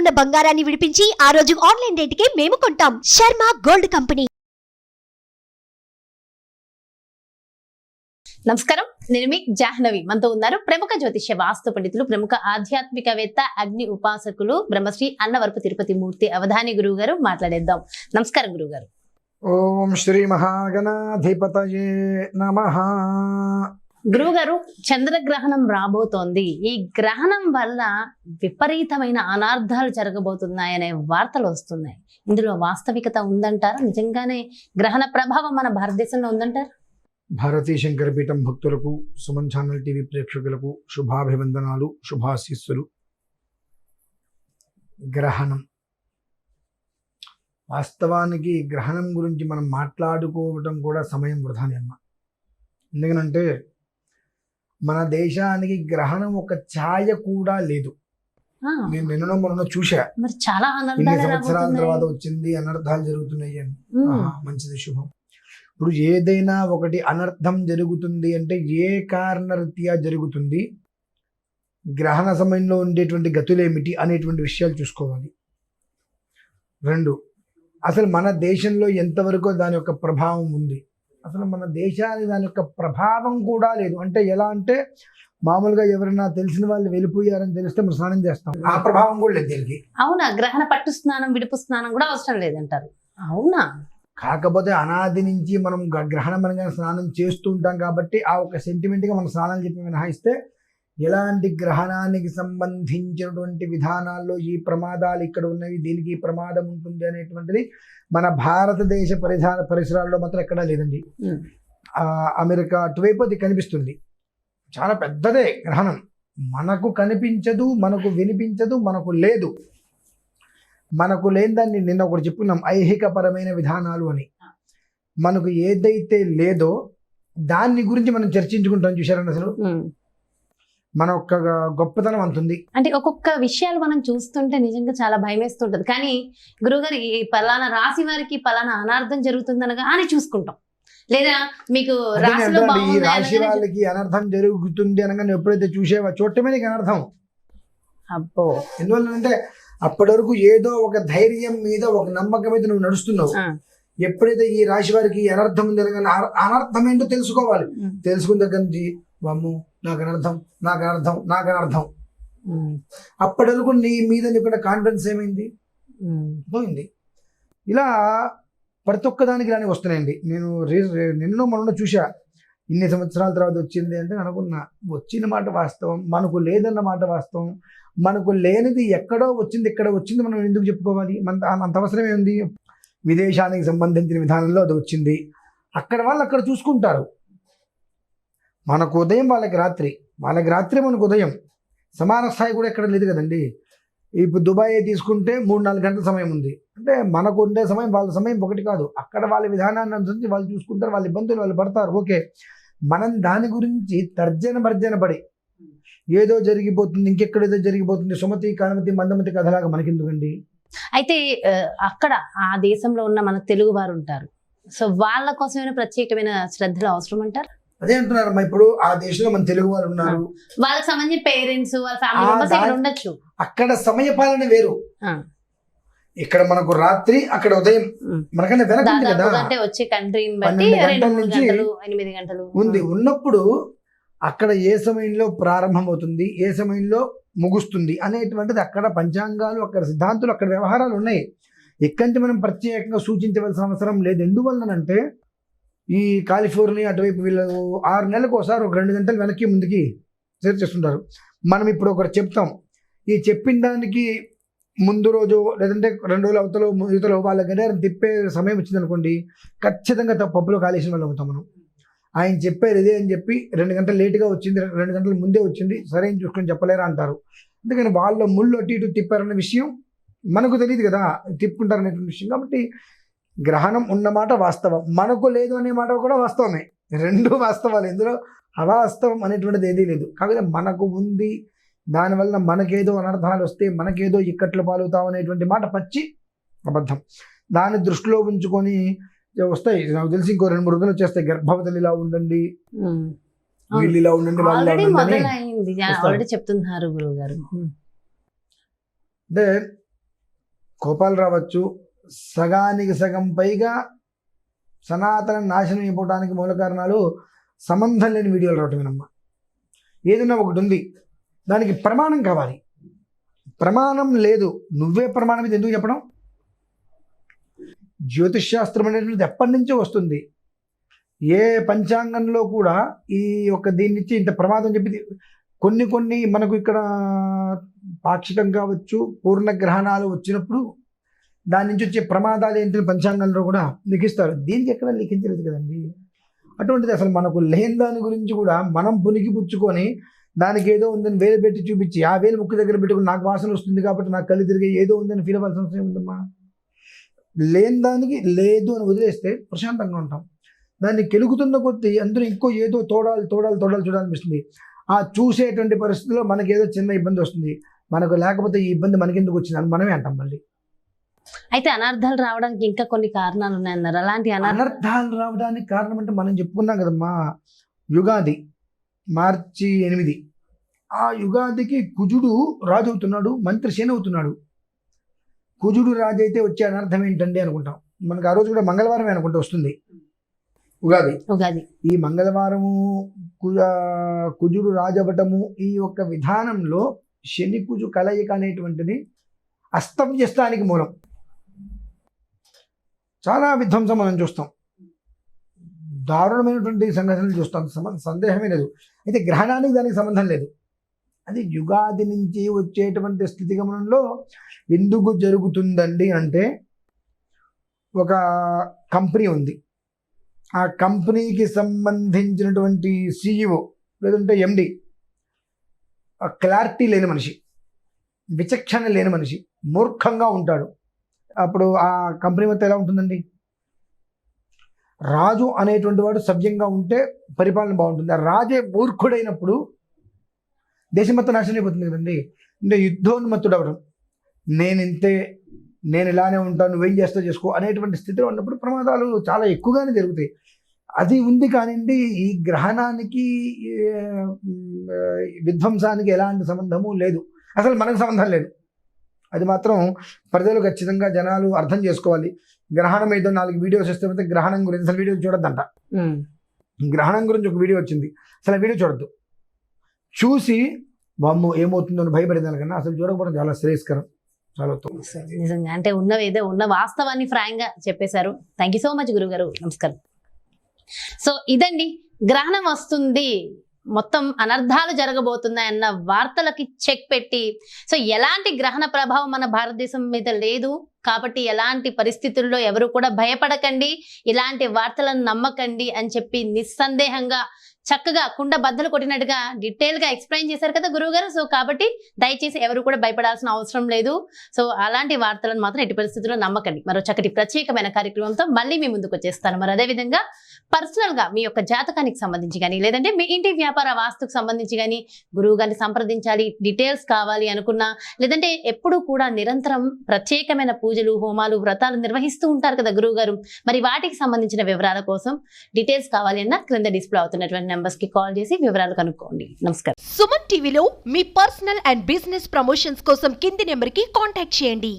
ఉన్న బంగారాన్ని విడిపించి ఆ రోజు ఆన్లైన్ రేటుకే మేము కొంటాం. Sharma gold company. నమస్కారం, నేను మీ జాహ్నవి. మనతో ఉన్నారు ప్రముఖ జ్యోతిష్య వాస్తు పండితులు, ప్రముఖ ఆధ్యాత్మికవేత్త, అగ్ని ఉపాసకులు బ్రహ్మశ్రీ అన్నవరపు తిరుపతి మూర్తి అవధాని గురువు గారు. మాట్లాడేద్దాం. నమస్కారం గురువు గారు. ఓం శ్రీ మహాగణాధిపతయే నమః. గురువు గారు, చంద్రగ్రహణం రాబోతోంది. ఈ గ్రహణం వల్ల విపరీతమైన అనార్థాలు జరగబోతున్నాయనే వార్తలు వస్తున్నాయి. ఇందులో వాస్తవికత ఉందంటారా? నిజంగానే గ్రహణ ప్రభావం మన భారతదేశంలో ఉందంటారా? భారతీ శంకర పీఠం భక్తులకు, సుమన్ ఛానల్ టీవీ ప్రేక్షకులకు శుభాభివందనాలు, శుభాశీస్సులు. గ్రహణం, వాస్తవానికి గ్రహణం గురించి మనం మాట్లాడుకోవటం కూడా సమయం వృధానే అమ్మ. ఎందుకనంటే మన దేశానికి గ్రహణం ఒక ఛాయ కూడా లేదు. నేను నిన్న మొన్న చూసా, మరి చాలా ఇన్ని సంవత్సరాల తర్వాత వచ్చింది, అనర్థాలు జరుగుతున్నాయి అని. మంచిది, శుభం. ఇప్పుడు ఏదైనా ఒకటి అనర్థం జరుగుతుంది అంటే ఏ కారణరీత్యా జరుగుతుంది, గ్రహణ సమయంలో ఉండేటువంటి గతులేమిటి అనేటువంటి విషయాలు చూసుకోవాలి. రెండు, అసలు మన దేశంలో ఎంతవరకు దాని యొక్క ప్రభావం ఉంది. అసలు మన దేశానికి దాని యొక్క ప్రభావం కూడా లేదు. అంటే ఎలా అంటే మామూలుగా ఎవరైనా తెలిసిన వాళ్ళు వెళ్ళిపోయారని తెలిస్తే మనం స్నానం చేస్తాం, ఆ ప్రభావం కూడా లేదు దీనికి. అవునా? గ్రహణ పట్టు స్నానం, విడుపు స్నానం కూడా అవసరం లేదంటారు. అవునా? కాకపోతే అనాది నుంచి మనం గ్రహణం అనగా స్నానం చేస్తూ ఉంటాం కాబట్టి ఆ ఒక సెంటిమెంట్గా మనం స్నానాలు చెప్పి మినహాయిస్తే ఎలాంటి గ్రహణానికి సంబంధించినటువంటి విధానాల్లో ఈ ప్రమాదాలు ఇక్కడ ఉన్నవి, దీనికి ఈ ప్రమాదం ఉంటుంది అనేటువంటిది మన భారతదేశ పరిసరాల్లో మాత్రం ఎక్కడా లేదండి. అమెరికా అటువైపు అది కనిపిస్తుంది, చాలా పెద్దదే గ్రహణం. మనకు కనిపించదు, మనకు వినిపించదు, మనకు లేదు. మనకు లేనిదాన్ని నిన్న ఒకటి చెప్పుకున్నాం, ఐహికపరమైన విధానాలు అని. మనకు ఏదైతే లేదో దాన్ని గురించి మనం చర్చించుకుంటాం. చూశారండి, అసలు మన ఒక్క గొప్పతనం అంతుంది. అంటే ఒక్కొక్క విషయాలు మనం చూస్తుంటే నిజంగా చాలా భయం వేస్తుంటది. కానీ గురువుగారు, ఈ పలానా రాశి వారికి పలానా అనార్థం జరుగుతుందనగా అని చూసుకుంటాం. లేదా మీకు రాశిలో ఈ రాశి వాళ్ళకి అనర్థం జరుగుతుంది అనగా ఎప్పుడైతే చూడటమే నీకు అనర్థం. అబ్బో, ఎందువల్లంటే అప్పటి వరకు ఏదో ఒక ధైర్యం మీద, ఒక నమ్మకం మీద నువ్వు నడుస్తున్నావు. ఎప్పుడైతే ఈ రాశి వారికి అనర్థం ఉంది అనగా అనర్థం ఏంటో తెలుసుకోవాలి. తెలుసుకున్న దగ్గర నుంచి వాము నాకు అనర్థం, నాకు అనర్థం, నాకు అనర్థం, అప్పటి వరకు నీ మీద నీకు కాన్ఫిడెన్స్ ఏమైంది, పోయింది. ఇలా ప్రతి ఒక్కదానికి ఇలానే వస్తున్నాయండి. నేను నిన్న మొన్న చూసా, ఇన్ని సంవత్సరాల తర్వాత వచ్చింది అంటే అనుకున్నా, వచ్చిన మాట వాస్తవం, మనకు లేదన్న మాట వాస్తవం. మనకు లేనిది ఎక్కడో వచ్చింది, ఇక్కడ వచ్చింది, మనం ఎందుకు చెప్పుకోవాలి? అంత అవసరమే ఉంది. విదేశానికి సంబంధించిన విధానంలో అది వచ్చింది, అక్కడ వాళ్ళు అక్కడ చూసుకుంటారు. మనకు ఉదయం, వాళ్ళకి రాత్రి, వాళ్ళకి రాత్రి, మనకు ఉదయం. సమాన స్థాయి కూడా ఎక్కడ లేదు కదండి. ఇప్పుడు దుబాయ్ తీసుకుంటే 3-4 గంటల సమయం ఉంది. అంటే మనకు ఉండే సమయం వాళ్ళ సమయం ఒకటి కాదు. అక్కడ వాళ్ళ విధానాన్ని అనుసరించి వాళ్ళు చూసుకుంటారు, వాళ్ళ ఇబ్బందులు వాళ్ళు పడతారు. ఓకే, మనం దాని గురించి భర్జన పడి ఏదో జరిగిపోతుంది, ఇంకెక్కడేదో జరిగిపోతుంది, సుమతి కానుమతి మందమతి కథలాగా మనకెందుకండి. అయితే అక్కడ ఆ దేశంలో ఉన్న మన తెలుగు వారు ఉంటారు. సో వాళ్ళ కోసమైనా ప్రత్యేకమైన శ్రద్ధలు అవసరం అంటారు. అదే అంటున్నారమ్మా, ఇప్పుడు ఆ దేశంలో మన తెలుగు వాళ్ళు ఉన్నారు, వాళ్ళకి సంబంధించిన పేరెంట్స్, వాళ్ళ ఫ్యామిలీ మెంబర్స్ ఇక్కడ ఉండొచ్చు. అక్కడ సమయ పాలన వేరు. ఇక్కడ మనకు రాత్రి, అక్కడ ఉదయం. మనకన్నా వెనక కదా, అంటే వచ్చే కంట్రీని బట్టి 2-3 గంటలు, 8 గంటలు ఉంది. ఉన్నప్పుడు అక్కడ ఏ సమయంలో ప్రారంభమవుతుంది, ఏ సమయంలో ముగుస్తుంది అనేటువంటిది అక్కడ పంచాంగాలు, అక్కడ సిద్ధాంతులు, అక్కడ వ్యవహారాలు ఉన్నాయి. ఎక్కడి మనం ప్రత్యేకంగా సూచించవలసిన అవసరం లేదు. ఎందువల్లనంటే ఈ కాలిఫోర్నియా అటువైపు వీళ్ళు 6 నెలలకు ఒకసారి ఒక 2 గంటలు వెనక్కి ముందుకి చేస్తుంటారు. మనం ఇప్పుడు ఒకటి చెప్తాం, ఈ చెప్పిన దానికి ముందు రోజు లేదంటే 2 రోజులు అవతలో వాళ్ళ గడియారం తిప్పే సమయం వచ్చింది అనుకోండి, ఖచ్చితంగా పప్పులో కాలేసిన వాళ్ళు అవుతాం మనం. ఆయన చెప్పారు ఇదే అని చెప్పి 2 గంటలు లేటుగా వచ్చింది, 2 గంటల ముందే వచ్చింది, సరే అని చూసుకొని చెప్పలేరా అంటారు. అందుకని వాళ్ళ ముళ్ళు అటు ఇటు తిప్పారన్న విషయం మనకు తెలియదు కదా, తిప్పుకుంటారు అనేటువంటి విషయం. కాబట్టి గ్రహణం ఉన్నమాట వాస్తవం, మనకు లేదు అనే మాట కూడా వాస్తవమే. 2 వాస్తవాలు, ఇందులో అవాస్తవం అనేటువంటిది ఏదీ లేదు. కాకపోతే మనకు ఉంది, దానివల్ల మనకేదో అనర్థాలు వస్తే, మనకేదో ఇక్కట్లు పాలుతాం అనేటువంటి మాట పచ్చి అబద్ధం. దాన్ని దృష్టిలో ఉంచుకొని వస్తాయి. నాకు తెలిసి ఇంకో 2-3 రోజులు వచ్చేస్తాయి. గర్భవతులు ఇలా ఉండండి, వీళ్ళు ఇలా ఉండండి, చెప్తున్నారు గురువు గారు. అంటే కోపాలు రావచ్చు, సగానికి సగం పైగా సనాతన నాశనం అయిపోవడానికి మూల కారణాలు సంబంధం లేని వీడియోలు రావటమేనమ్మా. ఏదైనా ఒకటి ఉంది, దానికి ప్రమాణం కావాలి. ప్రమాణం లేదు, నువ్వే ప్రమాణం ఇది ఎందుకు చెప్పడం? జ్యోతిష్ శాస్త్రం అనేటువంటిది ఎప్పటి నుంచో వస్తుంది. ఏ పంచాంగంలో కూడా ఈ యొక్క దీని నుంచి ఇంత ప్రమాదం చెప్పి కొన్ని మనకు ఇక్కడ పాక్షికం కావచ్చు, పూర్ణ గ్రహణాలు వచ్చినప్పుడు దాని నుంచి వచ్చే ప్రమాదాలు ఏంటి పంచాంగంలో కూడా లిఖిస్తారు. దీనికి ఎక్కడ లిఖించలేదు కదండి. అటువంటిది అసలు మనకు లేని దాని గురించి కూడా మనం పునికి పుచ్చుకొని దానికి ఏదో ఉందని వేలు పెట్టి చూపించి ఆ వేలు ముక్కు దగ్గర పెట్టుకుని నాకు వాసన వస్తుంది కాబట్టి నాకు కళ్ళు తిరిగి ఏదో ఉందని ఫీల్ అవ్వాల్సిన అవసరం ఉందమ్మా. లేని దానికి లేదు అని వదిలేస్తే ప్రశాంతంగా ఉంటాం. దాన్ని కెలుగుతున్న కొద్దీ అందులో ఇంకో ఏదో తోడాలు చూడాలనిపిస్తుంది. ఆ చూసేటువంటి పరిస్థితిలో మనకి ఏదో చిన్న ఇబ్బంది వస్తుంది. మనకు లేకపోతే ఈ ఇబ్బంది మనకెందుకు వచ్చింది అని మనమే అంటాం మళ్ళీ. అయితే అనర్థాలు రావడానికి ఇంకా కొన్ని కారణాలు ఉన్నాయన్నారు. అలాంటి అనర్థాలు రావడానికి కారణం అంటే మనం చెప్పుకున్నాం కదమ్మా, యుగాది మార్చి 8, ఆ యుగాదికి కుజుడు రాజు అవుతున్నాడు, మంత్రి శని అవుతున్నాడు. కుజుడు రాజు అయితే వచ్చే అనర్థం ఏంటండి అనుకుంటాం. మనకు ఆ రోజు కూడా మంగళవారం అనుకుంటా వస్తుంది ఉగాది. ఈ మంగళవారము కుజుడు రాజు అవ్వటము, ఈ యొక్క విధానంలో శని కుజు కలయిక అనేటువంటిది అస్తవ్యస్తానికి మూలం. చాలా విధ్వంసం మనం చూస్తాం, దారుణమైనటువంటి సంఘటనలు చూస్తాం, సందేహమే లేదు. అయితే గ్రహణానికి దానికి సంబంధం లేదు. అది యుగాది నుంచి వచ్చేటువంటి స్థితిగమనంలో ఎందుకు జరుగుతుందండి అంటే, ఒక కంపెనీ ఉంది, ఆ కంపెనీకి సంబంధించినటువంటి CEO లేదంటే MD క్లారిటీ లేని మనిషి, విచక్షణ లేని మనిషి, మూర్ఖంగా ఉంటాడు. అప్పుడు ఆ కంపెనీ మొత్తం ఎలా ఉంటుందండి? రాజు అనేటువంటి వాడు సవ్యంగా ఉంటే పరిపాలన బాగుంటుంది. ఆ రాజే మూర్ఖుడైనప్పుడు దేశం మొత్తం నాశనం అయిపోతుంది కదండి. అంటే యుద్ధోన్మత్తుడు అవడం, నేను ఇలానే ఉంటాను, నువ్వేం చేస్తావు చేసుకో అనేటువంటి స్థితిలో ఉన్నప్పుడు ప్రమాదాలు చాలా ఎక్కువగానే జరుగుతాయి. అది ఉంది కానివ్వండి, ఈ గ్రహణానికి విధ్వంసానికి ఎలాంటి సంబంధము లేదు, అసలు మనకు సంబంధం లేదు. అది మాత్రం ప్రజలు ఖచ్చితంగా జనాలు అర్థం చేసుకోవాలి. గ్రహణం ఏదో 4 వీడియోస్ వస్తే గ్రహణం గురించి అసలు వీడియో చూడొద్దంట. గ్రహణం గురించి ఒక వీడియో వచ్చింది, అసలు ఆ వీడియో చూడొద్దు. చూసి వామ్మో ఏమవుతుందో అని భయపడేదాని కన్నా అసలు చూడకపోవడం చాలా శ్రేయస్కరం. చాలా నిజంగా అంటే ఉన్న వాస్తవాన్ని ఫ్రాంక్ గా చెప్పేశారు. థ్యాంక్ యూ సో మచ్ గురుగారు, నమస్కారం. సో ఇదండి, గ్రహణం వస్తుంది, మొత్తం అనర్థాలు జరగబోతున్నాయన్న వార్తలకి చెక్ పెట్టి, సో ఎలాంటి గ్రహణ ప్రభావం మన భారతదేశం మీద లేదు కాబట్టి ఎలాంటి పరిస్థితుల్లో ఎవరు కూడా భయపడకండి, ఇలాంటి వార్తలను నమ్మకండి అని చెప్పి నిస్సందేహంగా చక్కగా కుండ బద్దలు కొట్టినట్టుగా డీటెయిల్ గా ఎక్స్ప్లెయిన్ చేశారు కదా గురువు గారు. సో కాబట్టి దయచేసి ఎవరు కూడా భయపడాల్సిన అవసరం లేదు. సో అలాంటి వార్తలను మాత్రం ఎట్టి పరిస్థితుల్లో నమ్మకండి. మరో చక్కటి ప్రత్యేకమైన కార్యక్రమంతో మళ్ళీ మీ ముందుకు వచ్చేస్తాను. మరి అదేవిధంగా పర్సనల్ గా మీ యొక్క జాతకానికి సంబంధించి కానీ, లేదంటే మీ ఇంటి వ్యాపార వాస్తుకు సంబంధించి కానీ గురువు గారిని సంప్రదించాలి, డీటెయిల్స్ కావాలి అనుకున్నా, లేదంటే ఎప్పుడు కూడా నిరంతరం ప్రత్యేకమైన పూజలు, హోమాలు, వ్రతాలు నిర్వహిస్తూ ఉంటారు కదా గురువు గారు. మరి వాటికి సంబంధించిన వివరాల కోసం డీటెయిల్స్ కావాలి అన్న క్రింద డిస్ప్లే అవుతున్నటువంటి నెంబర్స్ కి కాల్ చేసి వివరాలు కనుక్కోండి. నమస్కారం. సుమన్ టీవీలో మీ పర్సనల్ అండ్ బిజినెస్ ప్రమోషన్స్ కోసం కింది నెంబర్ కి కాంటాక్ట్ చేయండి.